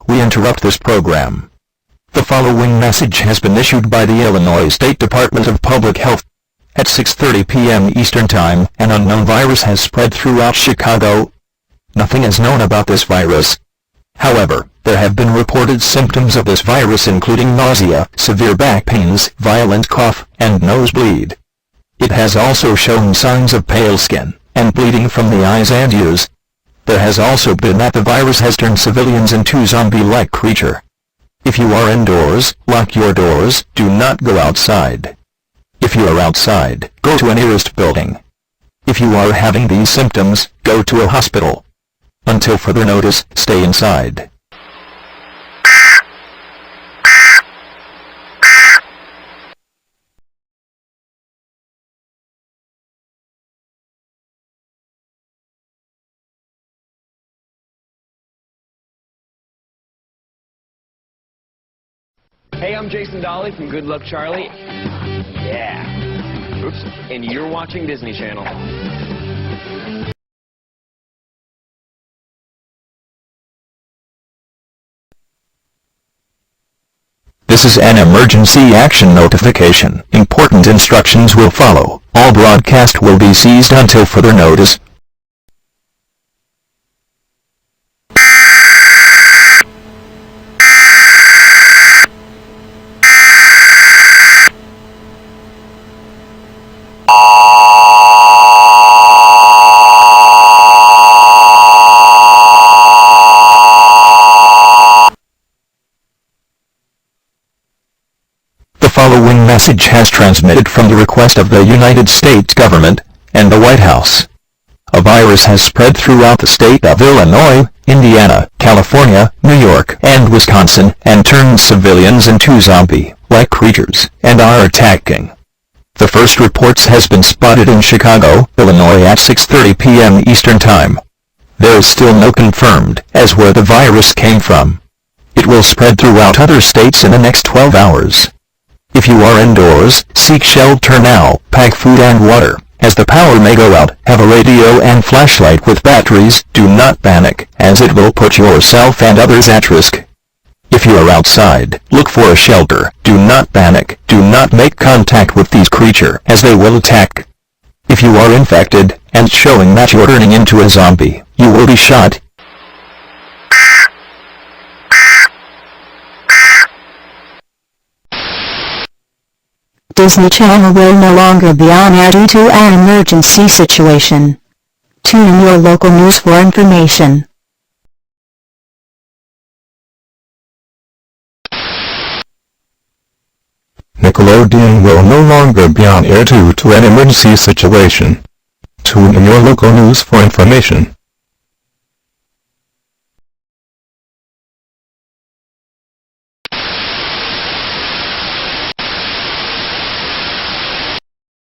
we interrupt this program. The following message has been issued by the Illinois State Department of Public Health. At 6:30 p.m. Eastern Time, an unknown virus has spread throughout Chicago. Nothing is known about this virus. However, there have been reported symptoms of this virus including nausea, severe back pains, violent cough, and nosebleed. It has also shown signs of pale skin and bleeding from the eyes and ears. There has also been that the virus has turned civilians into zombie-like creature. If you are indoors, lock your doors, do not go outside. If you are outside, go to a nearest building. If you are having these symptoms, go to a hospital. Until further notice, stay inside. Hey, I'm Jason Dolly from Good Luck Charlie. Yeah. Oops. And you're watching Disney Channel. This is an emergency action notification. Important instructions will follow. All broadcast will be ceased until further notice. The following message has transmitted from the request of the United States government and the White House. A virus has spread throughout the state of Illinois, Indiana, California, New York, and Wisconsin, and turned civilians into zombie-like creatures, and are attacking. The first reports has been spotted in Chicago, Illinois at 6:30 p.m. Eastern Time. There is still no confirmed as where the virus came from. It will spread throughout other states in the next 12 hours. If you are indoors, seek shelter now, pack food and water, as the power may go out, have a radio and flashlight with batteries, do not panic, as it will put yourself and others at risk. If you are outside, look for a shelter, do not panic, do not make contact with these creatures as they will attack. If you are infected, and showing that you are turning into a zombie, you will be shot. Disney Channel will no longer be on air due to an emergency situation. Tune in your local news for information. Nickelodeon will no longer be on air due to an emergency situation. Tune in your local news for information.